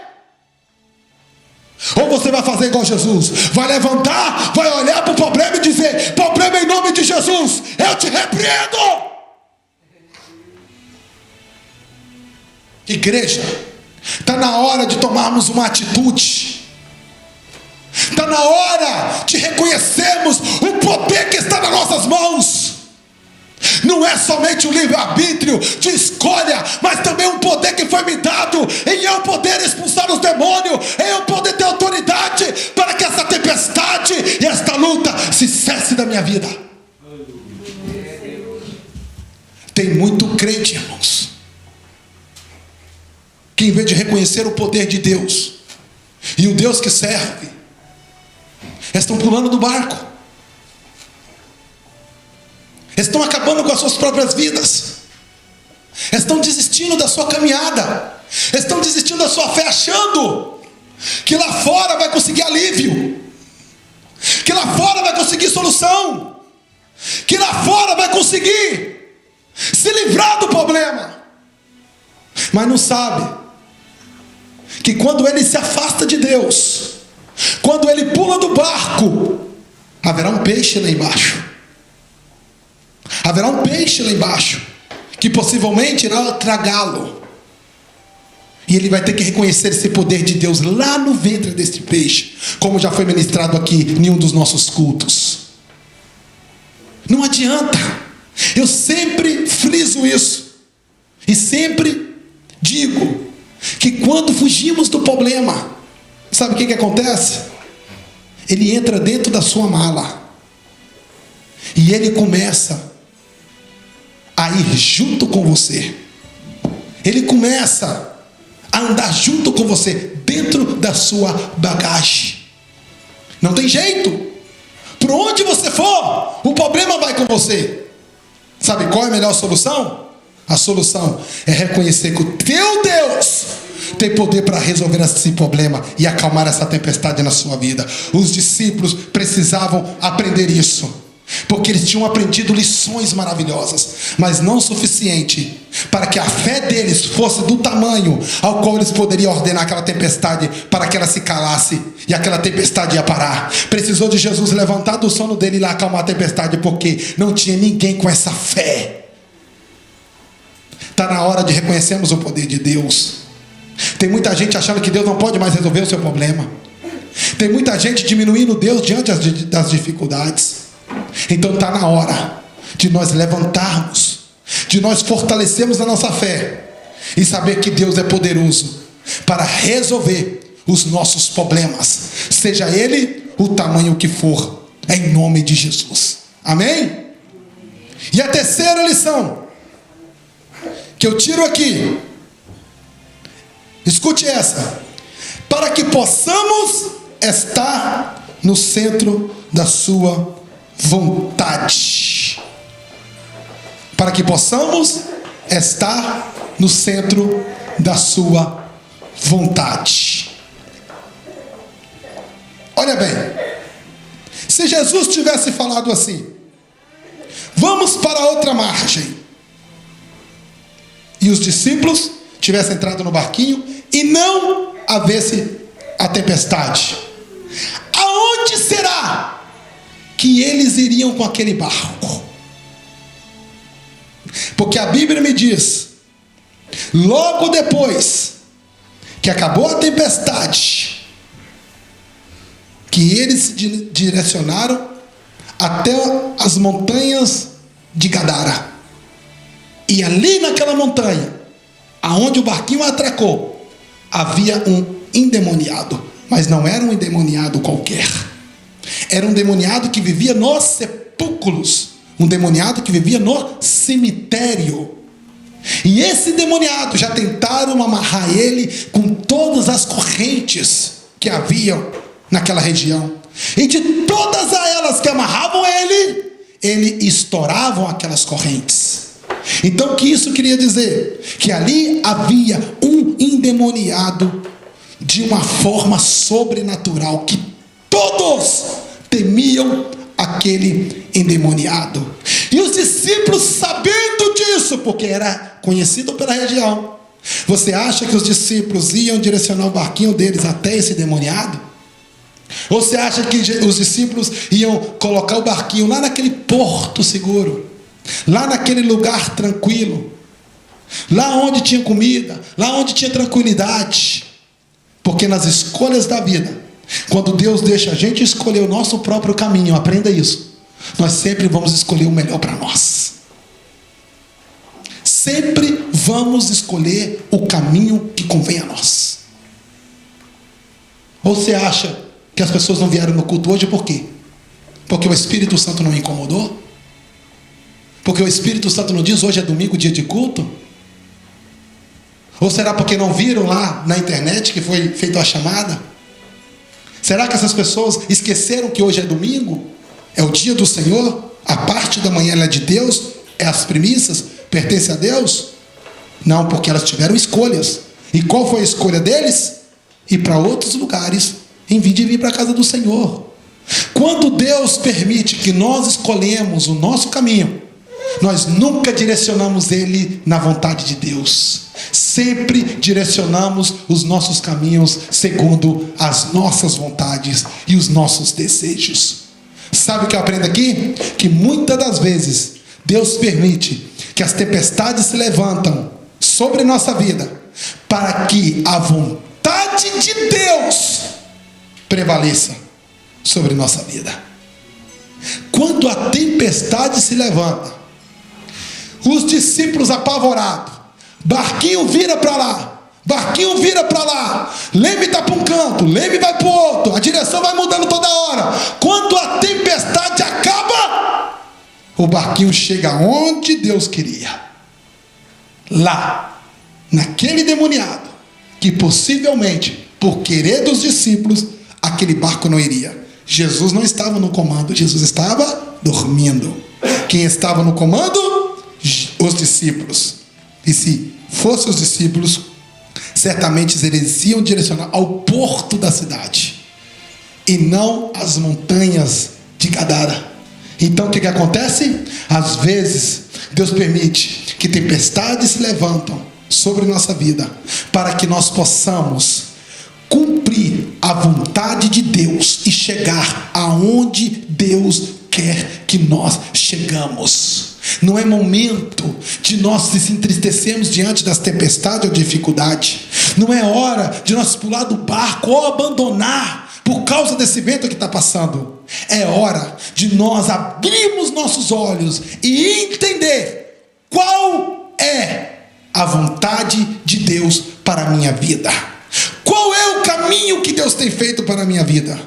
Ou você vai fazer igual Jesus, vai levantar, vai olhar para o problema e dizer: problema, em nome de Jesus, eu te repreendo. Igreja, está na hora de tomarmos uma atitude. Está na hora de reconhecermos o poder que está nas nossas mãos. Não é somente o livre-arbítrio de escolha, mas também um poder que foi me dado, em eu poder expulsar os demônios, em eu poder ter autoridade para que essa tempestade e esta luta se cesse da minha vida. Tem muito crente, irmãos, que em vez de reconhecer o poder de Deus e o Deus que serve, estão pulando do barco, estão acabando com as suas próprias vidas, estão desistindo da sua caminhada, estão desistindo da sua fé, achando que lá fora vai conseguir alívio, que lá fora vai conseguir solução, que lá fora vai conseguir se livrar do problema, mas não sabe que quando ele se afasta de Deus, quando ele pula do barco, haverá um peixe lá embaixo. Haverá um peixe lá embaixo que possivelmente irá tragá-lo. E ele vai ter que reconhecer esse poder de Deus lá no ventre desse peixe, como já foi ministrado aqui em um dos nossos cultos. Não adianta. Eu sempre friso isso e sempre digo que quando fugimos do problema, sabe o que acontece? Ele entra dentro da sua mala e ele começa a ir junto com você. Ele começa a andar junto com você, dentro da sua bagagem. Não tem jeito. Por onde você for, o problema vai com você. Sabe qual é a melhor solução? A solução é reconhecer que o teu Deus tem poder para resolver esse problema e acalmar essa tempestade na sua vida. Os discípulos precisavam aprender isso, porque eles tinham aprendido lições maravilhosas, mas não o suficiente para que a fé deles fosse do tamanho ao qual eles poderiam ordenar aquela tempestade para que ela se calasse e aquela tempestade ia parar. Precisou de Jesus levantar do sono dele e lá acalmar a tempestade, porque não tinha ninguém com essa fé. Está na hora de reconhecermos o poder de Deus. Tem muita gente achando que Deus não pode mais resolver o seu problema. Tem muita gente diminuindo Deus diante das dificuldades. Então está na hora de nós levantarmos, de nós fortalecermos a nossa fé e saber que Deus é poderoso para resolver os nossos problemas, seja ele o tamanho que for, em nome de Jesus. Amém? E a terceira lição que eu tiro aqui, escute essa: para que possamos estar no centro da sua vontade. Para que possamos estar no centro da sua vontade. Olha bem, se Jesus tivesse falado assim: vamos para outra margem, e os discípulos tivessem entrado no barquinho e não houvesse a tempestade, aonde será que eles iriam com aquele barco? Porque a Bíblia me diz, logo depois que acabou a tempestade, que eles se direcionaram até as montanhas de Gadara. E ali naquela montanha, aonde o barquinho atracou, havia um endemoniado. Mas não era um endemoniado qualquer. Era um endemoniado que vivia nos sepulcros. Um endemoniado que vivia no cemitério. E esse endemoniado já tentaram amarrar ele com todas as correntes que haviam naquela região. E de todas elas que amarravam ele estouravam aquelas correntes. Então o que isso queria dizer? Que ali havia um endemoniado de uma forma sobrenatural, que todos temiam aquele endemoniado. E os discípulos, sabendo disso, porque era conhecido pela região, você acha que os discípulos iam direcionar o barquinho deles até esse endemoniado? Ou você acha que os discípulos iam colocar o barquinho lá naquele porto seguro, lá naquele lugar tranquilo, lá onde tinha comida, lá onde tinha tranquilidade? Porque nas escolhas da vida, quando Deus deixa a gente escolher o nosso próprio caminho, aprenda isso, nós sempre vamos escolher o melhor para nós. Sempre vamos escolher o caminho que convém a nós. Ou você acha que as pessoas não vieram no culto hoje por quê? Porque o Espírito Santo não incomodou? Porque o Espírito Santo não diz hoje é domingo, dia de culto? Ou será porque não viram lá na internet que foi feita a chamada? Será que essas pessoas esqueceram que hoje é domingo? É o dia do Senhor? A parte da manhã ela é de Deus? É as primícias? Pertence a Deus? Não, porque elas tiveram escolhas. E qual foi a escolha deles? Ir para outros lugares, em vez de vir para a casa do Senhor. Quando Deus permite que nós escolhemos o nosso caminho, nós nunca direcionamos ele na vontade de Deus. Sempre direcionamos os nossos caminhos segundo as nossas vontades e os nossos desejos. Sabe o que eu aprendo aqui? Que muitas das vezes Deus permite que as tempestades se levantam sobre nossa vida para que a vontade de Deus prevaleça sobre nossa vida. Quando a tempestade se levanta, os discípulos apavorados, barquinho vira para lá, barquinho vira para lá, leme está para um canto, leme vai para o outro, a direção vai mudando toda hora. Quando a tempestade acaba, o barquinho chega onde Deus queria, lá, naquele endemoniado, que possivelmente, por querer dos discípulos, aquele barco não iria. Jesus não estava no comando, Jesus estava dormindo. Quem estava no comando? Os discípulos. E se fossem os discípulos, certamente eles iam direcionar ao porto da cidade e não às montanhas de Gadara. Então o que acontece? Às vezes Deus permite que tempestades se levantam sobre nossa vida para que nós possamos cumprir a vontade de Deus e chegar aonde Deus quer que nós chegamos. Não é momento de nós se entristecermos diante das tempestades ou dificuldade. Não é hora de nós pular do barco ou abandonar por causa desse vento que está passando. É hora de nós abrirmos nossos olhos e entender qual é a vontade de Deus para a minha vida. Qual é o caminho que Deus tem feito para a minha vida?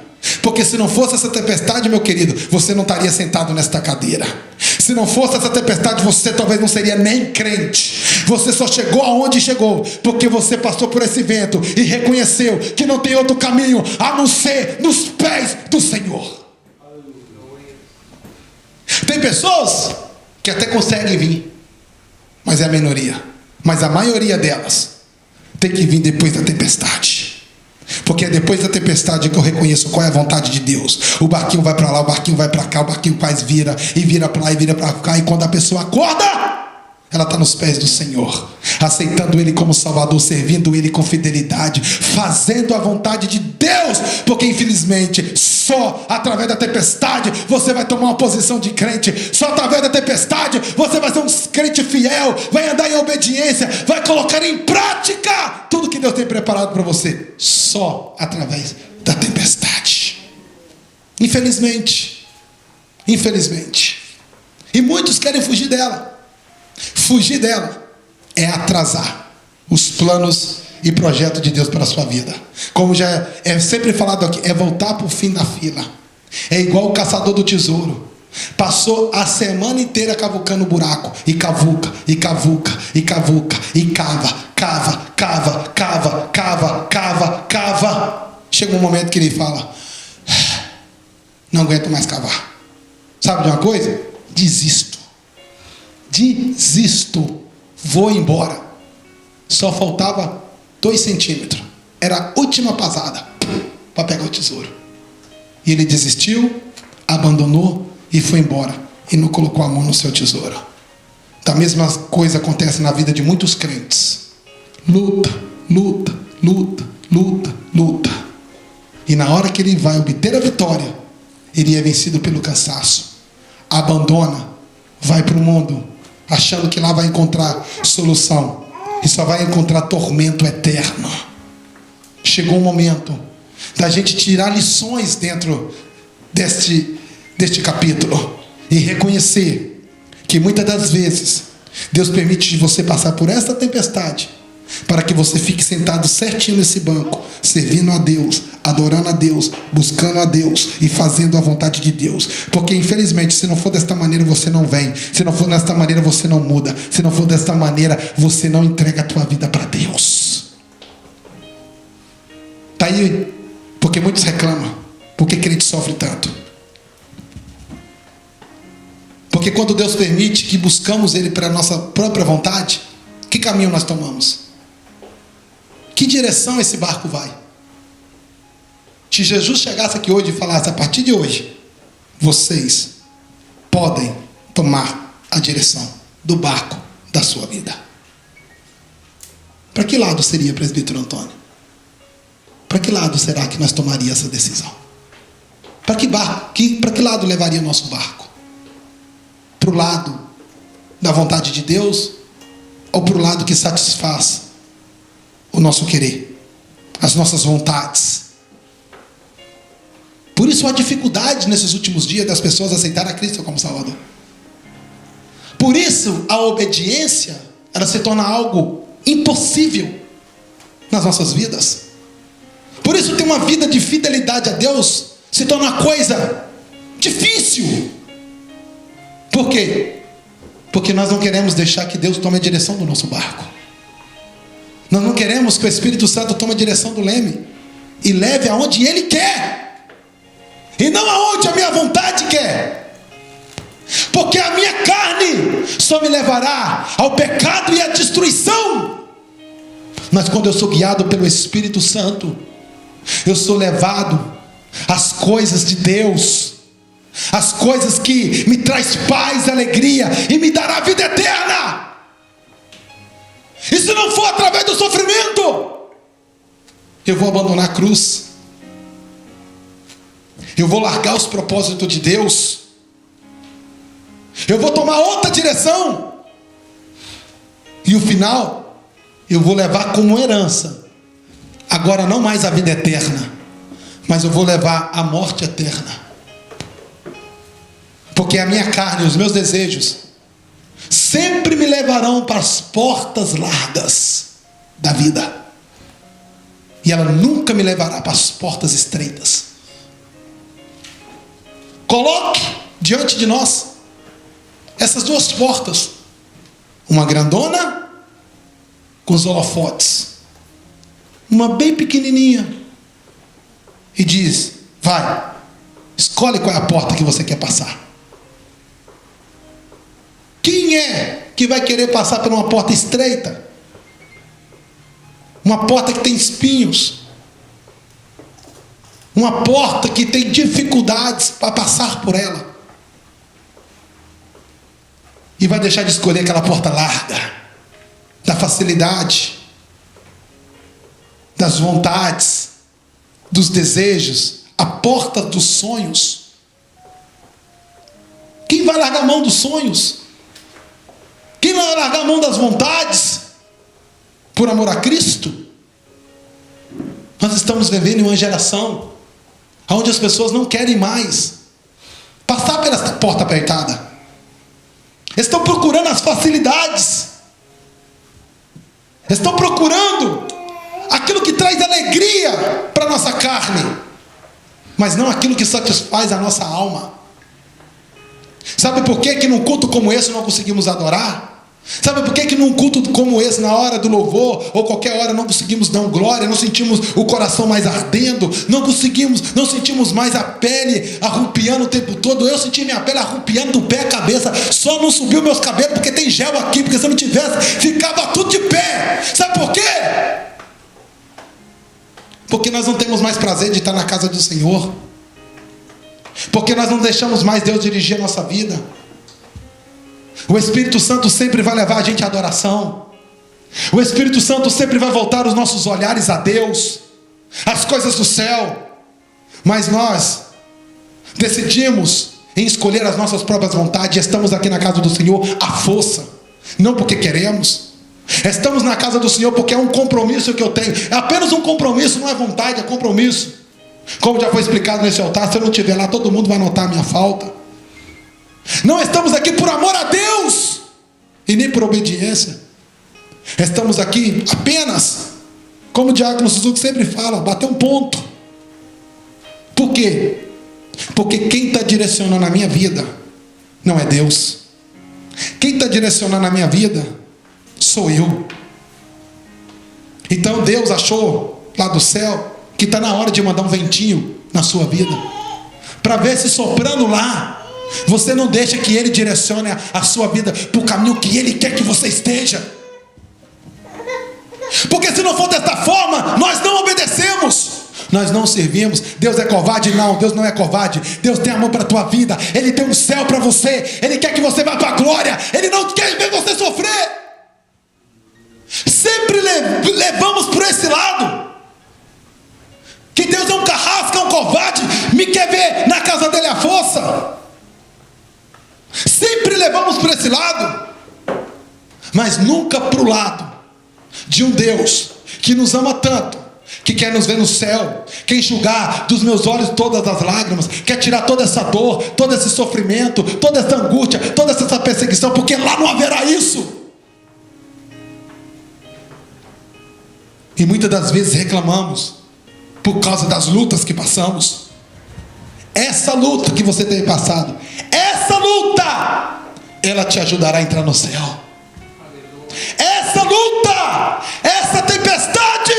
Porque se não fosse essa tempestade, meu querido, você não estaria sentado nesta cadeira. Se não fosse essa tempestade, você talvez não seria nem crente. Você só chegou aonde chegou porque você passou por esse vento e reconheceu que não tem outro caminho a não ser nos pés do Senhor. Tem pessoas que até conseguem vir, mas é a minoria. Mas a maioria delas tem que vir depois da tempestade. Porque é depois da tempestade que eu reconheço qual é a vontade de Deus. O barquinho vai para lá, o barquinho vai para cá, o barquinho faz vira para lá e vira para cá. E quando a pessoa acorda, ela está nos pés do Senhor, aceitando Ele como Salvador, servindo Ele com fidelidade, fazendo a vontade de Deus. Porque infelizmente só através da tempestade você vai tomar uma posição de crente. Só através da tempestade você vai ser um crente fiel, vai andar em obediência, vai colocar em prática tudo que Deus tem preparado para você. Só através da tempestade. Infelizmente. E muitos querem fugir dela. Fugir dela é atrasar os planos e projetos de Deus para a sua vida. Como já é sempre falado aqui, é voltar para o fim da fila. É igual o caçador do tesouro. Passou a semana inteira cavucando o buraco. E cavuca, e cavuca, e cavuca, e cava, cava, cava, cava, cava, cava, cava. Chega um momento que ele fala: não aguento mais cavar. Sabe de uma coisa? Desisto. Desisto. Vou embora. Só faltava 2 centímetros. Era a última pasada para pegar o tesouro. E ele desistiu, abandonou e foi embora. E não colocou a mão no seu tesouro. Da mesma coisa acontece na vida de muitos crentes. Luta, luta, luta, luta, luta. E na hora que ele vai obter a vitória, ele é vencido pelo cansaço. Abandona, vai para o mundo, achando que lá vai encontrar solução. E só vai encontrar tormento eterno. Chegou o momento da gente tirar lições dentro deste capítulo. E reconhecer que muitas das vezes Deus permite você passar por esta tempestade para que você fique sentado certinho nesse banco, servindo a Deus, adorando a Deus, buscando a Deus e fazendo a vontade de Deus. Porque infelizmente, se não for desta maneira, você não vem. Se não for desta maneira, você não muda. Se não for desta maneira, você não entrega a tua vida para Deus. Está aí porque muitos reclamam. Por que crente sofre tanto? Porque quando Deus permite que buscamos Ele para a nossa própria vontade, que caminho nós tomamos? Que direção esse barco vai? Se Jesus chegasse aqui hoje e falasse: a partir de hoje, vocês podem tomar a direção do barco da sua vida. Para que lado seria, presbítero Antônio? Para que lado será que nós tomaríamos essa decisão? Para que lado levaria o nosso barco? Para o lado da vontade de Deus ou para o lado que satisfaz o nosso querer, as nossas vontades? Por isso a dificuldade nesses últimos dias das pessoas aceitarem a Cristo como Salvador. Por isso a obediência, ela se torna algo impossível nas nossas vidas. Por isso ter uma vida de fidelidade a Deus se torna uma coisa difícil. Por quê? Porque nós não queremos deixar que Deus tome a direção do nosso barco. Nós não queremos que o Espírito Santo tome a direção do leme e leve aonde Ele quer, e não aonde a minha vontade quer. Porque a minha carne só me levará ao pecado e à destruição. Mas quando eu sou guiado pelo Espírito Santo, eu sou levado às coisas de Deus, as coisas que me traz paz, alegria e me dará vida eterna. E se não for através do sofrimento, eu vou abandonar a cruz, eu vou largar os propósitos de Deus, eu vou tomar outra direção, e o final eu vou levar como herança, agora não mais a vida eterna, mas eu vou levar a morte eterna. Porque a minha carne e os meus desejos sempre me levarão para as portas largas da vida, e ela nunca me levará para as portas estreitas. Coloque diante de nós essas duas portas, uma grandona com os holofotes, uma bem pequenininha, e diz: vai, escolhe qual é a porta que você quer passar. Quem é que vai querer passar por uma porta estreita? Uma porta que tem espinhos, uma porta que tem dificuldades para passar por ela, e vai deixar de escolher aquela porta larga, da facilidade, das vontades, dos desejos, a porta dos sonhos? Quem vai largar a mão dos sonhos? Quem vai largar a mão das vontades por amor a Cristo? Nós estamos vivendo em uma geração onde as pessoas não querem mais passar pela porta apertada. Estão procurando as facilidades, estão procurando aquilo que traz alegria para a nossa carne, mas não aquilo que satisfaz a nossa alma. Sabe por que num culto como esse não conseguimos adorar? Sabe por que num culto como esse, na hora do louvor, ou qualquer hora, não conseguimos dar glória, não sentimos o coração mais ardendo, não sentimos mais a pele arrupiando o tempo todo? Eu senti minha pele arrupiando do pé à cabeça, só não subiu meus cabelos porque tem gel aqui, porque se eu não tivesse, ficava tudo de pé. Sabe por quê? Porque nós não temos mais prazer de estar na casa do Senhor, porque nós não deixamos mais Deus dirigir a nossa vida. O Espírito Santo sempre vai levar a gente à adoração. O Espírito Santo sempre vai voltar os nossos olhares a Deus, às coisas do céu. Mas nós decidimos em escolher as nossas próprias vontades. E estamos aqui na casa do Senhor à força, não porque queremos. Estamos na casa do Senhor porque é um compromisso que eu tenho. É apenas um compromisso, não é vontade, é compromisso. Como já foi explicado nesse altar, se eu não estiver lá, todo mundo vai notar a minha falta. Não estamos aqui por amor a Deus e nem por obediência. Estamos aqui apenas, como o diácono Suzuki sempre fala, bater um ponto. Por quê? Porque quem está direcionando a minha vida não é Deus. Quem está direcionando a minha vida sou eu. Então Deus achou lá do céu que está na hora de mandar um ventinho na sua vida, para ver se soprando lá, você não deixa que Ele direcione a sua vida para o caminho que Ele quer que você esteja. Porque se não for desta forma, nós não obedecemos, nós não servimos. Deus é covarde? Não, Deus não é covarde. Deus tem amor para a tua vida, Ele tem um céu para você, Ele quer que você vá para a glória, Ele não quer ver você sofrer. Sempre levamos por esse lado, que Deus é um carrasco, é um covarde, me quer ver na casa dele à força. Sempre levamos por esse lado, mas nunca para o lado de um Deus que nos ama tanto, que quer nos ver no céu, quer enxugar dos meus olhos todas as lágrimas, quer tirar toda essa dor, todo esse sofrimento, toda essa angústia, toda essa perseguição, porque lá não haverá isso. E muitas das vezes reclamamos por causa das lutas que passamos. Essa luta que você tem passado, essa luta, ela te ajudará a entrar no céu. Essa luta, essa tempestade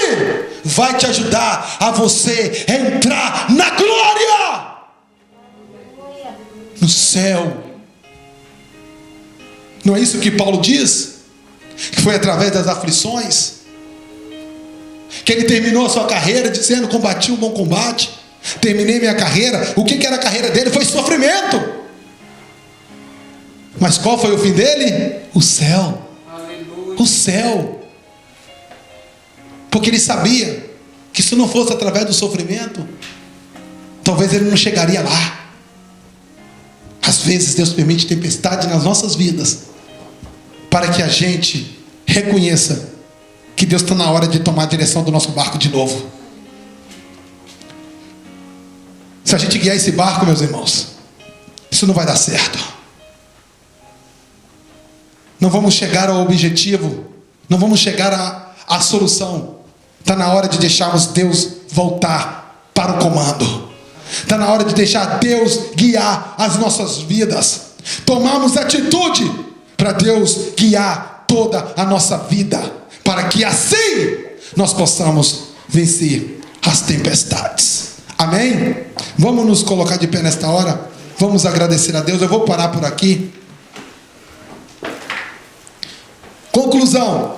vai te ajudar a você entrar na glória, no céu. Não é isso que Paulo diz? Que foi através das aflições que ele terminou a sua carreira, dizendo: combati o bom combate, terminei minha carreira. O que era a carreira dele? Foi sofrimento. Mas qual foi o fim dele? O céu. Aleluia. O céu. Porque ele sabia que se não fosse através do sofrimento, talvez ele não chegaria lá. Às vezes Deus permite tempestade nas nossas vidas, para que a gente reconheça que Deus está na hora de tomar a direção do nosso barco de novo. Se a gente guiar esse barco, meus irmãos, isso não vai dar certo. Não vamos chegar ao objetivo, não vamos chegar à solução. Está na hora de deixarmos Deus voltar para o comando. Está na hora de deixar Deus guiar as nossas vidas. Tomarmos atitude para Deus guiar toda a nossa vida, para que assim nós possamos vencer as tempestades. Amém? Vamos nos colocar de pé nesta hora. Vamos agradecer a Deus. Eu vou parar por aqui. Conclusão: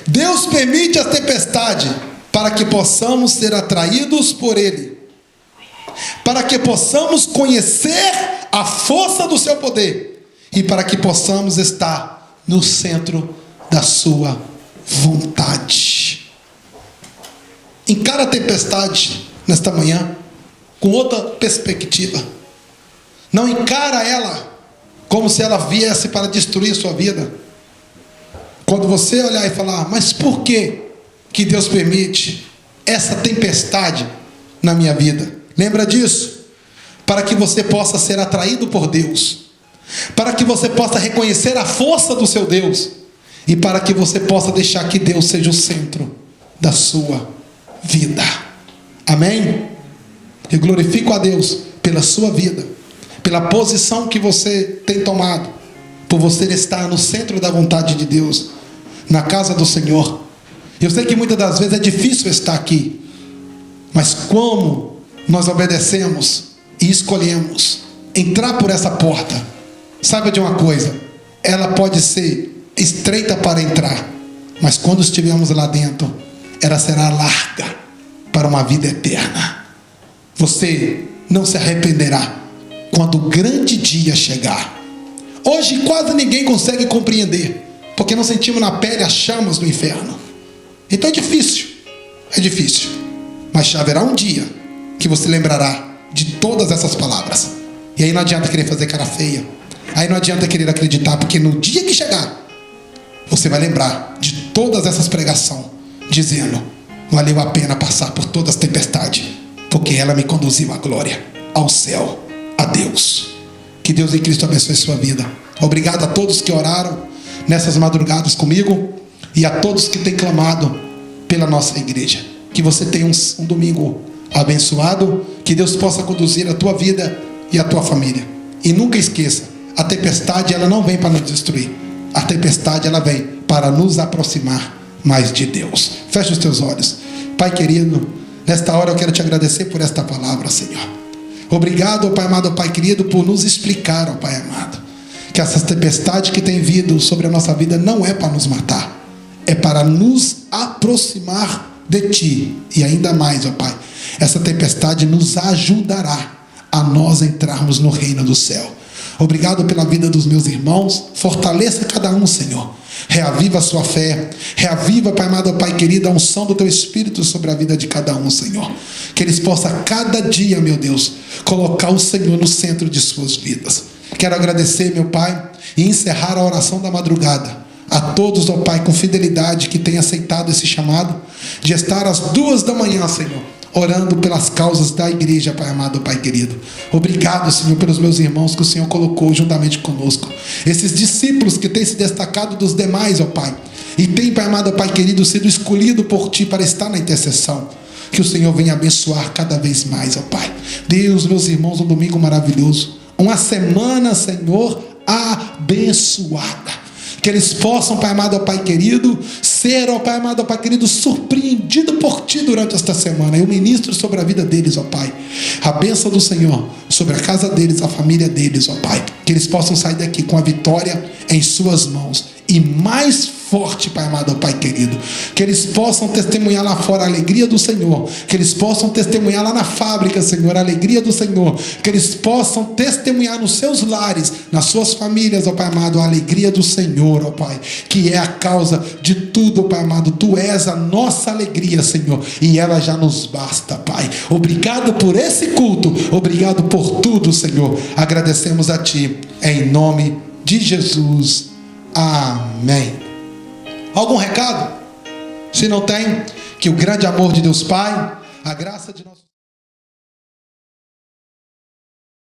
Deus permite a tempestade para que possamos ser atraídos por Ele, para que possamos conhecer a força do seu poder e para que possamos estar no centro da sua vontade. Encara a tempestade nesta manhã com outra perspectiva. Não encara ela como se ela viesse para destruir sua vida. Quando você olhar e falar: mas por que Deus permite essa tempestade na minha vida? Lembra disso? Para que você possa ser atraído por Deus, para que você possa reconhecer a força do seu Deus, e para que você possa deixar que Deus seja o centro da sua vida. Amém? Eu glorifico a Deus pela sua vida, pela posição que você tem tomado, por você estar no centro da vontade de Deus, na casa do Senhor. Eu sei que muitas das vezes é difícil estar aqui, mas como nós obedecemos e escolhemos entrar por essa porta, saiba de uma coisa, ela pode ser estreita para entrar, mas quando estivermos lá dentro, ela será larga para uma vida eterna. Você não se arrependerá quando o grande dia chegar. Hoje quase ninguém consegue compreender, porque não sentimos na pele as chamas do inferno. Então é difícil, mas haverá um dia que você lembrará de todas essas palavras. E aí não adianta querer fazer cara feia, aí não adianta querer acreditar, porque no dia que chegar, você vai lembrar de todas essas pregações, dizendo: valeu a pena passar por todas as tempestades, porque ela me conduziu à glória, ao céu, a Deus. Que Deus em Cristo abençoe sua vida. Obrigado a todos que oraram nessas madrugadas comigo e a todos que têm clamado pela nossa igreja. Que você tenha um domingo abençoado, que Deus possa conduzir a tua vida e a tua família. E nunca esqueça, a tempestade ela não vem para nos destruir, a tempestade ela vem para nos aproximar mais de Deus. Feche os teus olhos. Pai querido, nesta hora eu quero te agradecer por esta palavra, Senhor. Obrigado, Pai amado, Pai querido, por nos explicar, ó Pai amado, que essa tempestade que tem vindo sobre a nossa vida não é para nos matar, é para nos aproximar de Ti. E ainda mais, ó Pai, essa tempestade nos ajudará a nós entrarmos no reino do céu. Obrigado pela vida dos meus irmãos. Fortaleça cada um, Senhor. Reaviva a sua fé. Reaviva, Pai amado, Pai querido, a unção do Teu Espírito sobre a vida de cada um, Senhor. Que eles possam cada dia, meu Deus, colocar o Senhor no centro de suas vidas. Quero agradecer, meu Pai, e encerrar a oração da madrugada a todos, ó Pai, com fidelidade, que têm aceitado esse chamado de estar às 2 da manhã, Senhor, orando pelas causas da igreja, Pai amado, Pai querido. Obrigado, Senhor, pelos meus irmãos que o Senhor colocou juntamente conosco. Esses discípulos que têm se destacado dos demais, ó Pai, e têm, Pai amado, Pai querido, sido escolhido por Ti para estar na intercessão. Que o Senhor venha abençoar cada vez mais, ó Pai. Deus, meus irmãos, um domingo maravilhoso. Uma semana, Senhor, abençoada. Que eles possam, Pai amado, Pai querido, ser, ó Pai amado, Pai querido, surpreendido por Ti durante esta semana. Eu ministro sobre a vida deles, ó Pai, a bênção do Senhor sobre a casa deles, a família deles, ó Pai. Que eles possam sair daqui com a vitória em suas mãos. E mais forte, Pai amado, Pai querido, que eles possam testemunhar lá fora a alegria do Senhor, que eles possam testemunhar lá na fábrica, Senhor, a alegria do Senhor, que eles possam testemunhar nos seus lares, nas suas famílias, ó Pai amado, a alegria do Senhor, ó Pai, que é a causa de tudo, ó Pai amado. Tu és a nossa alegria, Senhor, e ela já nos basta, Pai. Obrigado por esse culto, obrigado por tudo, Senhor. Agradecemos a Ti, em nome de Jesus. Amém. Algum recado? Se não tem, que o grande amor de Deus Pai, a graça de nosso